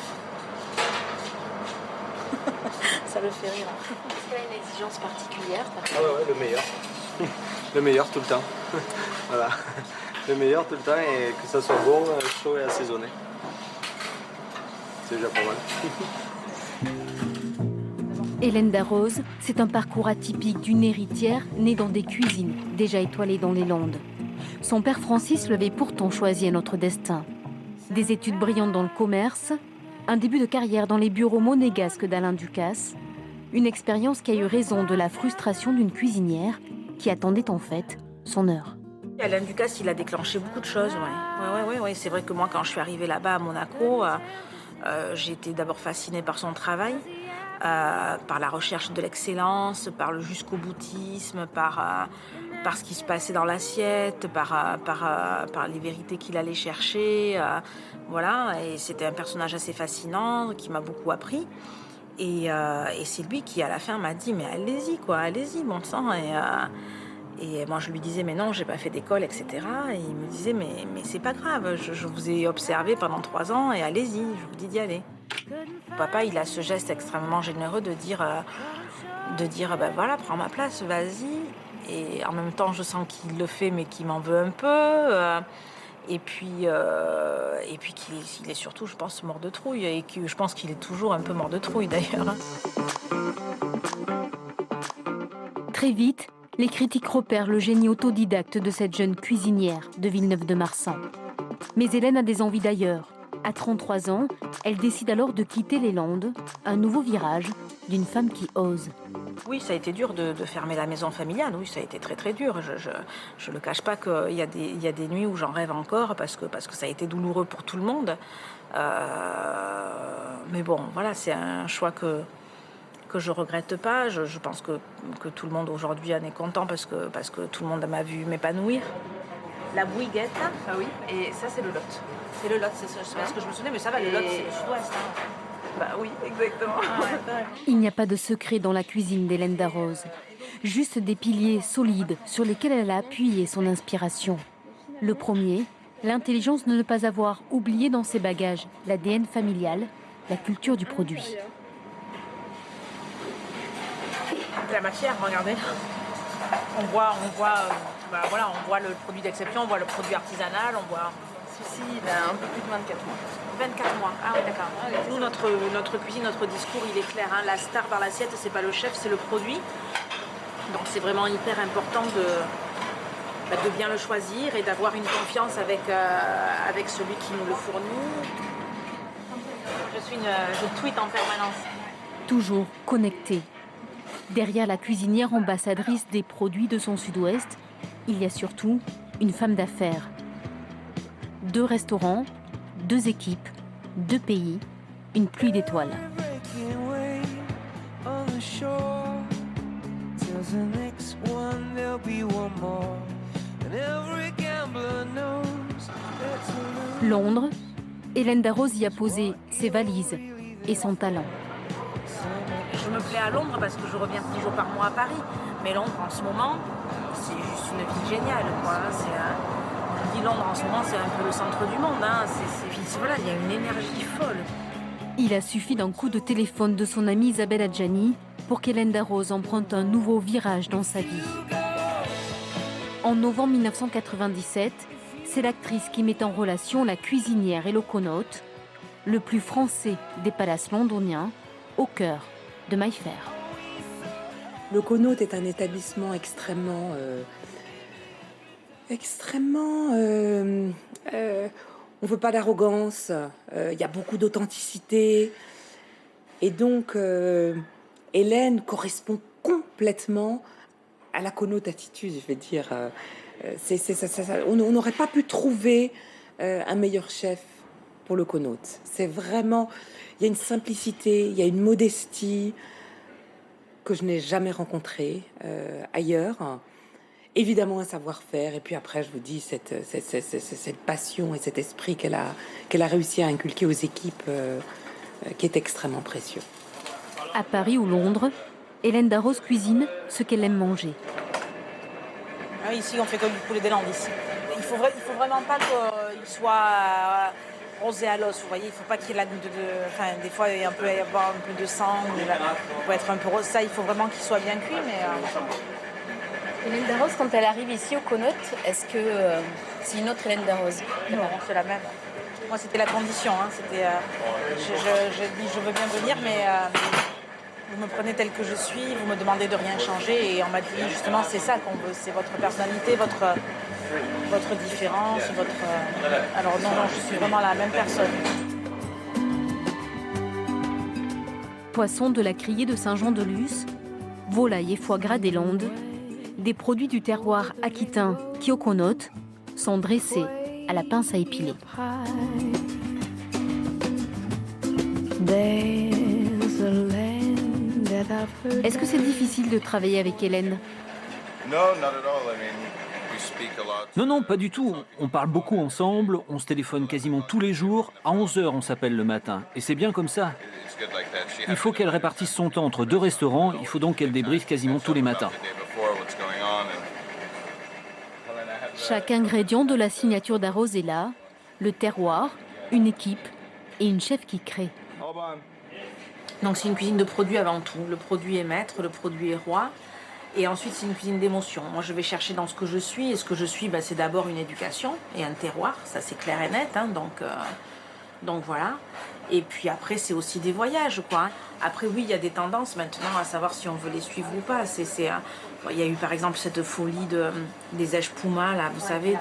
Ça le fait rire. Est-ce qu'elle a une exigence particulière ? Ah ouais, le meilleur. Le meilleur tout le temps. Voilà. Le meilleur tout le temps et que ça soit bon, chaud et assaisonné. C'est déjà pas mal. Hélène Darroze, c'est un parcours atypique d'une héritière née dans des cuisines déjà étoilées dans les Landes. Son père Francis l'avait pourtant choisi à notre destin. Des études brillantes dans le commerce, un début de carrière dans les bureaux monégasques d'Alain Ducasse, une expérience qui a eu raison de la frustration d'une cuisinière qui attendait en fait son heure. Alain Ducasse, il a déclenché beaucoup de choses. Ouais. C'est vrai que moi, quand je suis arrivée là-bas à Monaco, j'ai été d'abord fascinée par son travail, par la recherche de l'excellence, par le jusqu'au boutisme, par par ce qui se passait dans l'assiette, par les vérités qu'il allait chercher. Voilà, et c'était un personnage assez fascinant qui m'a beaucoup appris. Et c'est lui qui, à la fin, m'a dit « Mais allez-y, quoi, allez-y, bon sang !» Et moi, je lui disais « Mais non, j'ai pas fait d'école, etc. » Et il me disait « Mais c'est pas grave, je vous ai observé pendant 3 ans et allez-y, je vous dis d'y aller. » Papa, il a ce geste extrêmement généreux de dire ben voilà, prends ma place, vas-y. Et en même temps, je sens qu'il le fait, mais qu'il m'en veut un peu. Et puis qu'il est surtout, je pense, mort de trouille. Et que je pense qu'il est toujours un peu mort de trouille, d'ailleurs. Très vite, les critiques repèrent le génie autodidacte de cette jeune cuisinière de Villeneuve-de-Marsan. Mais Hélène a des envies d'ailleurs. À 33 ans, elle décide alors de quitter les Landes, un nouveau virage d'une femme qui ose. Oui, ça a été dur de fermer la maison familiale. Oui, ça a été très très dur. Je ne le cache pas qu'il y a des nuits où j'en rêve encore parce que ça a été douloureux pour tout le monde. Mais bon, voilà, c'est un choix que je ne regrette pas. Je pense que tout le monde aujourd'hui en est content parce que tout le monde m'a vu m'épanouir. La Bouyguette. Ah oui, et ça c'est le Lot. C'est le Lot, c'est ce que je me souvenais, mais ça va, le Lot c'est le sud-ouest. Hein. Bah oui, exactement. Il n'y a pas de secret dans la cuisine d'Hélène Darroze. Juste des piliers solides sur lesquels elle a appuyé son inspiration. Le premier, l'intelligence de ne pas avoir oublié dans ses bagages l'ADN familial, la culture du produit. La matière, regardez. On voit le produit d'exception, on voit le produit artisanal, on voit... Ceci, il a un peu plus de 24 mois. 24 mois, ah oui, d'accord. Nous, notre cuisine, notre discours, il est clair. Hein. La star dans l'assiette, c'est pas le chef, c'est le produit. Donc c'est vraiment hyper important de bien le choisir et d'avoir une confiance avec celui qui nous le fournit. Je tweete en permanence. Toujours connectée. Derrière la cuisinière ambassadrice des produits de son sud-ouest, il y a surtout une femme d'affaires. 2 restaurants, 2 équipes, 2 pays, une pluie d'étoiles. Londres, Hélène Darroze y a posé ses valises et son talent. Je me plais à Londres parce que je reviens 10 jours par mois à Paris. Mais Londres, en ce moment, c'est juste une ville géniale, quoi. Je dis Londres, en ce moment, c'est un peu le centre du monde. Hein. Voilà, il y a une énergie folle. Il a suffi d'un coup de téléphone de son amie Isabelle Adjani pour qu'Hélène Darroze emprunte un nouveau virage dans sa vie. En novembre 1997, c'est l'actrice qui met en relation la cuisinière et l'oconote, le plus français des palaces londoniens, au cœur de Mayfair. L'Oconote est un établissement extrêmement... on ne veut pas d'arrogance, il y a beaucoup d'authenticité. Et donc, Hélène correspond complètement à la connotattitude, je vais dire. On n'aurait pas pu trouver un meilleur chef pour le Conote. C'est vraiment... Il y a une simplicité, il y a une modestie que je n'ai jamais rencontrée ailleurs. Évidemment, un savoir-faire. Et puis après, je vous dis, cette passion et cet esprit qu'elle a réussi à inculquer aux équipes qui est extrêmement précieux. À Paris ou Londres, Hélène Darroze cuisine ce qu'elle aime manger. Ah, ici, on fait comme du poulet des Landes. Ici. Il faut vraiment pas qu'il soit rosé à l'os. Vous voyez, il ne faut pas qu'il y ait enfin, des fois, il peut y avoir un peu de sang. Il peut être un peu rose. Ça, il faut vraiment qu'il soit bien cuit. Mais Hélène Darroze, quand elle arrive ici au Conote, est-ce que c'est une autre Hélène Darroze? Non, c'est la même. Moi, c'était la condition. Hein. C'était, je dis, je veux bien venir, mais vous me prenez telle que je suis, vous me demandez de rien changer. Et on m'a dit, justement, c'est ça qu'on veut. C'est votre personnalité, votre différence, Alors non, je suis vraiment la même personne. Poisson de la criée de Saint-Jean-de-Luz, volaille et foie gras des Landes, des produits du terroir aquitain qui, au Conote, sont dressés à la pince à épiler. Est-ce que c'est difficile de travailler avec Hélène? Non, non, pas du tout. On parle beaucoup ensemble, on se téléphone quasiment tous les jours. À 11h, on s'appelle le matin. Et c'est bien comme ça. Il faut qu'elle répartisse son temps entre 2 restaurants. Il faut donc qu'elle débriefe quasiment tous les matins. Chaque ingrédient de la signature d'Arroz est là. Le terroir, une équipe et une chef qui crée. Donc c'est une cuisine de produits avant tout. Le produit est maître, le produit est roi. Et ensuite, c'est une cuisine d'émotion. Moi, je vais chercher dans ce que je suis. Et ce que je suis, c'est d'abord une éducation et un terroir. Ça, c'est clair et net. Hein, donc voilà. Et puis après, c'est aussi des voyages, quoi. Après, oui, il y a des tendances maintenant à savoir si on veut les suivre ou pas. Il y a eu, par exemple, cette folie des Èche Puma, là, vous savez,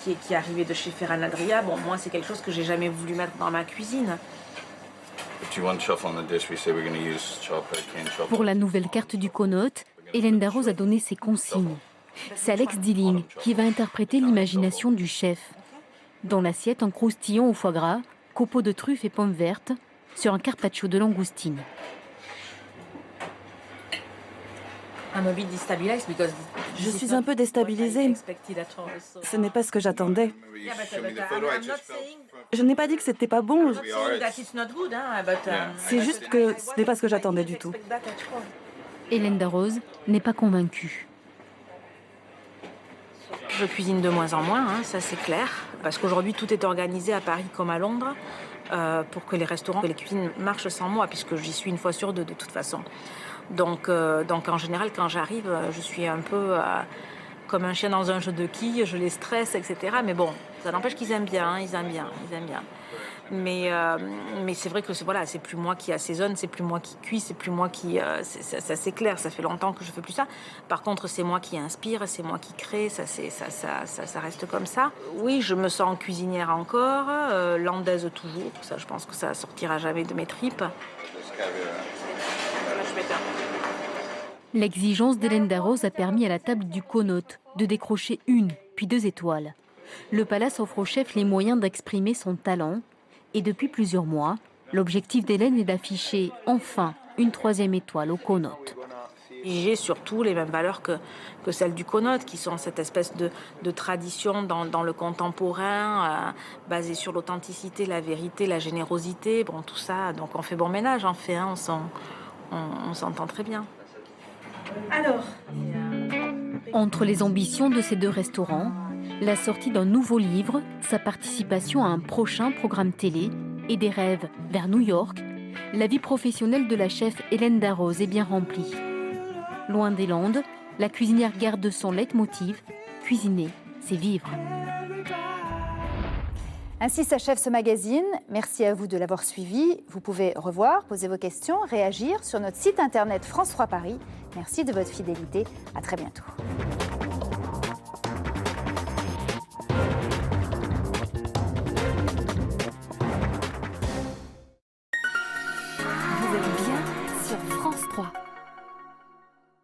qui est arrivée de chez Ferran Adria. Bon, moi, c'est quelque chose que j'ai jamais voulu mettre dans ma cuisine. Pour la nouvelle carte du Connaught, Hélène Darroze a donné ses consignes. C'est Alex Dilling qui va interpréter l'imagination du chef. Dans l'assiette, un croustillon au foie gras, copeaux de truffes et pommes vertes, sur un carpaccio de langoustine. Je suis un peu déstabilisée. Ce n'est pas ce que j'attendais. Je n'ai pas dit que c'était pas bon. C'est juste que ce n'est pas ce que j'attendais du tout. Hélène Darroze n'est pas convaincue. Je cuisine de moins en moins, hein, ça c'est clair. Parce qu'aujourd'hui, tout est organisé à Paris comme à Londres pour que les restaurants et les cuisines marchent sans moi, puisque j'y suis une fois sur 2 de toute façon. Donc en général, quand j'arrive, je suis un peu comme un chien dans un jeu de quilles, je les stresse, etc. Mais bon, ça n'empêche qu'ils aiment bien, ils aiment bien. Mais c'est vrai que c'est plus moi qui assaisonne, c'est plus moi qui cuis, c'est plus moi qui... ça c'est clair, ça fait longtemps que je fais plus ça. Par contre, c'est moi qui inspire, c'est moi qui crée, ça reste comme ça. Oui, je me sens cuisinière encore, landaise toujours, ça je pense que ça sortira jamais de mes tripes. L'exigence d'Hélène Darroze a permis à la table du Connaught de décrocher 1 puis 2 étoiles. Le palace offre au chef les moyens d'exprimer son talent. Et depuis plusieurs mois, l'objectif d'Hélène est d'afficher enfin une 3e étoile au Connaught. J'ai surtout les mêmes valeurs que celles du Connaught, qui sont cette espèce de tradition dans le contemporain, basée sur l'authenticité, la vérité, la générosité, bon tout ça. Donc on fait bon ménage en fait, hein, on s'entend très bien. Alors, entre les ambitions de ces 2 restaurants, la sortie d'un nouveau livre, sa participation à un prochain programme télé et des rêves vers New York, la vie professionnelle de la chef Hélène Darroze est bien remplie. Loin des Landes, la cuisinière garde son leitmotiv, cuisiner, c'est vivre. Ainsi s'achève ce magazine. Merci à vous de l'avoir suivi. Vous pouvez revoir, poser vos questions, réagir sur notre site internet France 3 Paris. Merci de votre fidélité. À très bientôt. vous êtes bien sur France 3.